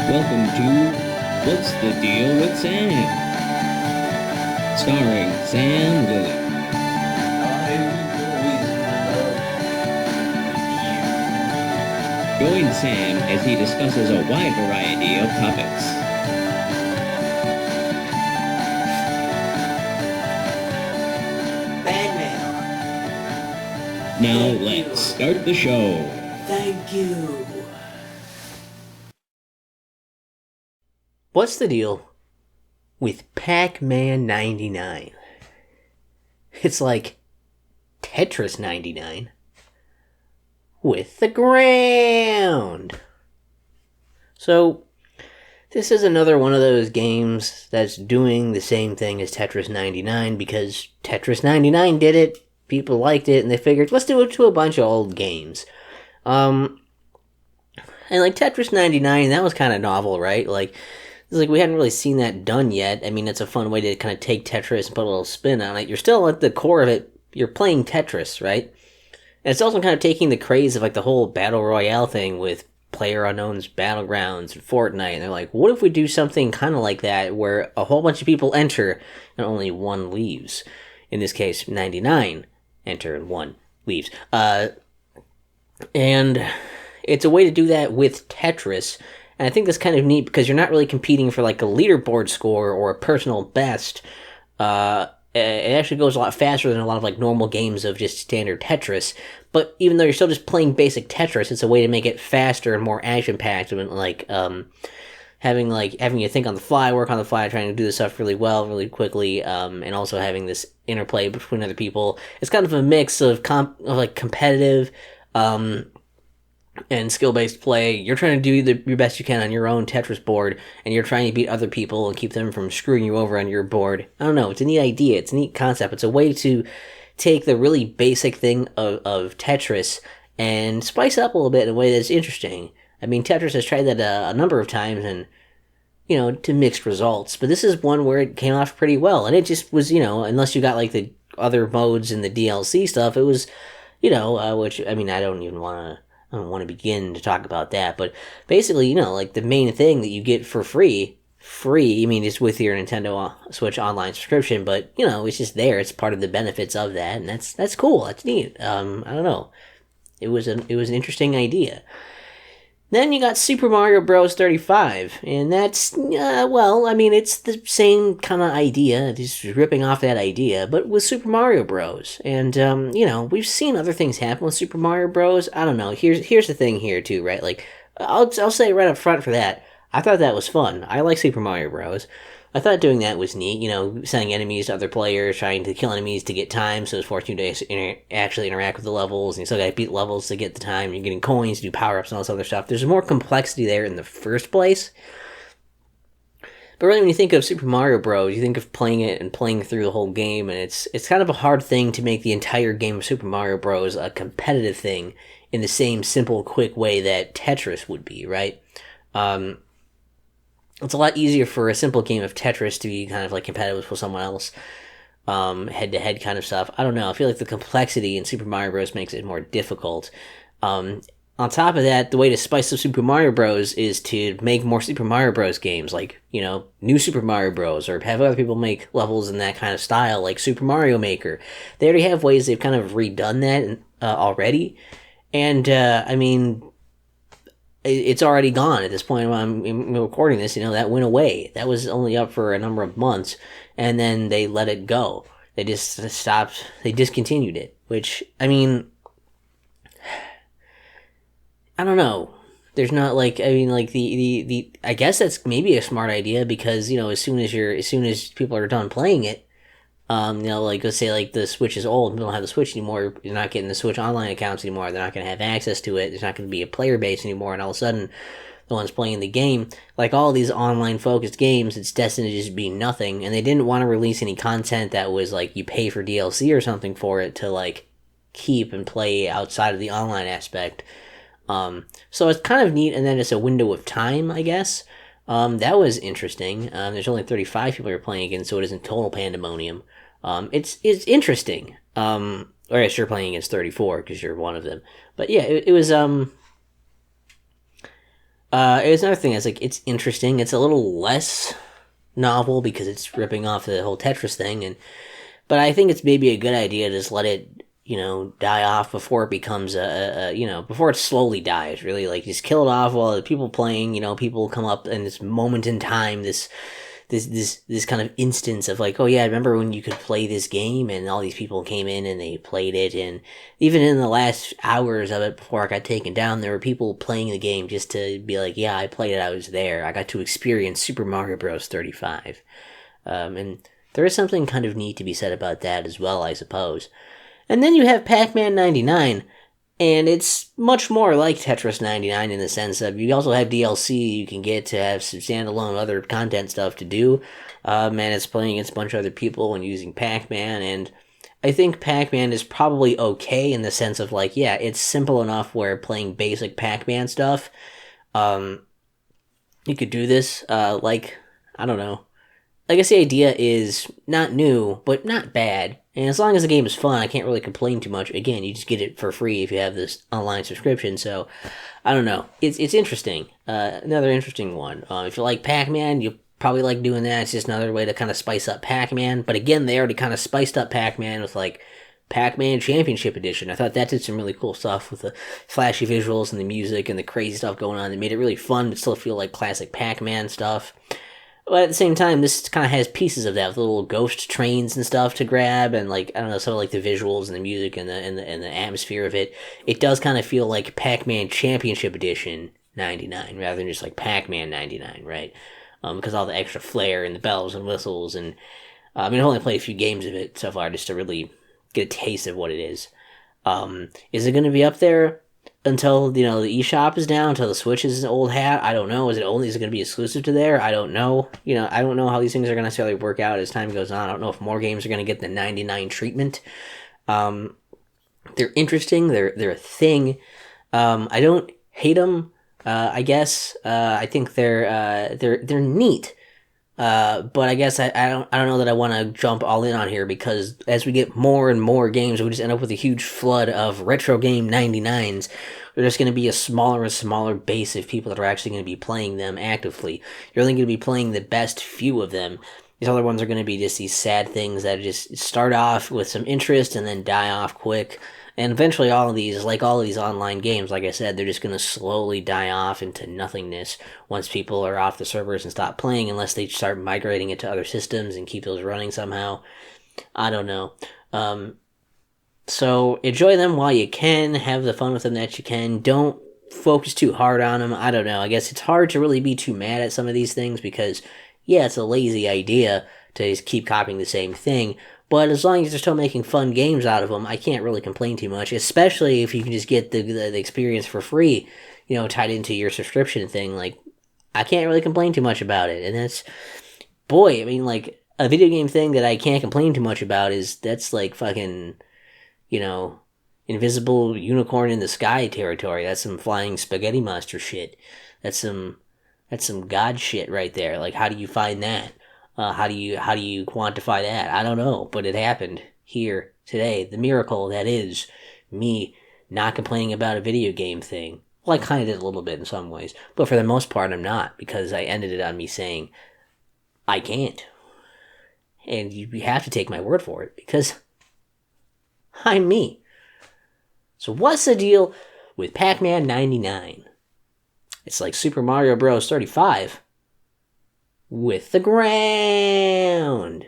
Welcome to What's the Deal with Sam? Starring Sam Lilly. Join Sam as he discusses a wide variety of topics. Pac-Man. Now Thank let's you. start the show. Thank you. What's the deal with Pac-Man 99? It's like Tetris 99 with the ground. So, this is another one of those games that's doing the same thing as Tetris 99 because Tetris 99 did it, people liked it, and they figured, let's do it to a bunch of old games. And like Tetris 99, that was kind of novel, right? It's like we hadn't really seen that done yet. I mean, it's a fun way to kind of take Tetris and put a little spin on it. You're still at the core of it. You're playing Tetris, right? And it's also kind of taking the craze of like the whole battle royale thing with PlayerUnknown's Battlegrounds and Fortnite. And they're like, what if we do something kind of like that where a whole bunch of people enter and only one leaves? In this case, 99 enter and one leaves. And it's a way to do that with Tetris. And I think that's kind of neat because you're not really competing for like a leaderboard score or a personal best. It actually goes a lot faster than a lot of like normal games of just standard Tetris. But even though you're still just playing basic Tetris, it's a way to make it faster and more action packed. And having you think on the fly, work on the fly, trying to do this stuff really well, really quickly, and also having this interplay between other people. It's kind of a mix of competitive. And skill-based play. You're trying to do your best you can on your own Tetris board, and you're trying to beat other people and keep them from screwing you over on your board. I don't know. It's a neat idea. It's a neat concept. It's a way to take the really basic thing of Tetris and spice up a little bit in a way that's interesting. I mean, Tetris has tried that a number of times, and to mixed results. But this is one where it came off pretty well, and it just was, unless you got like the other modes and the DLC stuff, it was, which I mean, I don't want to begin to talk about that, but basically, like the main thing that you get for free, I mean, it's with your Nintendo Switch Online subscription, but it's just there. It's part of the benefits of that, and that's cool. That's neat. I don't know. It was an interesting idea. Then you got Super Mario Bros. 35, and that's, I mean, it's the same kind of idea, just ripping off that idea, but with Super Mario Bros. And, we've seen other things happen with Super Mario Bros. I don't know, here's the thing here, too, right? Like, I'll say right up front for that, I thought that was fun. I like Super Mario Bros. I thought doing that was neat, sending enemies to other players, trying to kill enemies to get time, so it's forcing you to actually interact with the levels, and you still gotta beat levels to get the time, you're getting coins to do power-ups and all this other stuff. There's more complexity there in the first place. But really, when you think of Super Mario Bros., you think of playing it and playing through the whole game, and it's kind of a hard thing to make the entire game of Super Mario Bros. A competitive thing in the same simple, quick way that Tetris would be, right? It's a lot easier for a simple game of Tetris to be kind of like competitive with someone else, head-to-head kind of stuff. I don't know. I feel like the complexity in Super Mario Bros. Makes it more difficult. On top of that, the way to spice up Super Mario Bros. Is to make more Super Mario Bros. Games, like, new Super Mario Bros. Or have other people make levels in that kind of style, like Super Mario Maker. They already have ways they've kind of redone that already. And, I mean, it's already gone at this point when I'm recording this. That went away. That was only up for a number of months, and then they let it go. They just stopped. They discontinued it, which, I mean, I don't know. There's not the I guess that's maybe a smart idea because, as soon as people are done playing it, let's say like the Switch is old, people don't have the Switch anymore, you're not getting the Switch Online accounts anymore, they're not going to have access to it, there's not going to be a player base anymore, and all of a sudden, the ones playing the game, like all these online focused games, it's destined to just be nothing, and they didn't want to release any content that was like, you pay for DLC or something for it to like, keep and play outside of the online aspect. So it's kind of neat, and then it's a window of time, I guess. That was interesting. There's only 35 people you're playing against, so it isn't total pandemonium. It's interesting. Or I guess you're playing against 34 because you're one of them. But yeah, it was It's another thing. It's like it's interesting. It's a little less novel because it's ripping off the whole Tetris thing, but I think it's maybe a good idea to just let it die off before it becomes before it slowly dies. Really, like just kill it off while the people playing. People come up in this moment in time. This kind of instance of like, oh yeah, I remember when you could play this game and all these people came in and they played it, and even in the last hours of it before I got taken down, there were people playing the game just to be like, yeah, I played it, I was there, I got to experience Super Mario Bros. 35. And there is something kind of neat to be said about that as well, I suppose. And then you have Pac-Man 99, and it's much more like Tetris 99 in the sense of you also have DLC you can get to have some standalone other content stuff to do. And it's playing against a bunch of other people and using Pac-Man. And I think Pac-Man is probably okay in the sense of like, yeah, it's simple enough where playing basic Pac-Man stuff, you could do this. I don't know. I guess the idea is not new, but not bad. And as long as the game is fun, I can't really complain too much. Again, you just get it for free if you have this online subscription. So, I don't know. It's interesting. Another interesting one. If you like Pac-Man, you probably like doing that. It's just another way to kind of spice up Pac-Man. But again, they already kind of spiced up Pac-Man with like Pac-Man Championship Edition. I thought that did some really cool stuff with the flashy visuals and the music and the crazy stuff going on. They made it really fun, but still feel like classic Pac-Man stuff. But at the same time, this kind of has pieces of that with little ghost trains and stuff to grab, and like I don't know, sort of like the visuals and the music and the atmosphere of it. It does kind of feel like Pac-Man Championship Edition 99 rather than just like Pac-Man 99, right? Because all the extra flair and the bells and whistles, and I've only played a few games of it so far just to really get a taste of what it is. Is it going to be up there until the eShop is down, until the Switch is an old hat? I don't know. Is it going to be exclusive to there? I don't know. I don't know how these things are going to necessarily work out as time goes on. I don't know if more games are going to get the 99 treatment. They're interesting. They're a thing. I don't hate them. I guess I think they're neat. But I guess I don't know that I want to jump all in on here, because as we get more and more games, we just end up with a huge flood of retro game 99s. There's just going to be a smaller and smaller base of people that are actually going to be playing them actively. You're only going to be playing the best few of them. These other ones are going to be just these sad things that just start off with some interest and then die off quick. And eventually all of these, like all of these online games, like I said, they're just going to slowly die off into nothingness once people are off the servers and stop playing, unless they start migrating it to other systems and keep those running somehow. I don't know. So enjoy them while you can. Have the fun with them that you can. Don't focus too hard on them. I don't know. I guess it's hard to really be too mad at some of these things because, yeah, it's a lazy idea to just keep copying the same thing. But as long as you're still making fun games out of them, I can't really complain too much, especially if you can just get the experience for free, tied into your subscription thing. Like, I can't really complain too much about it. And that's, boy, like, a video game thing that I can't complain too much about that's like fucking, invisible unicorn in the sky territory. That's some flying spaghetti monster shit. That's some god shit right there. Like, how do you find that? How do you quantify that? I don't know, but it happened here today. The miracle that is me not complaining about a video game thing. Well, I kind of did a little bit in some ways, but for the most part, I'm not, because I ended it on me saying I can't, and you have to take my word for it because I'm me. So what's the deal with Pac-Man 99? It's like Super Mario Bros. 35. With the ground.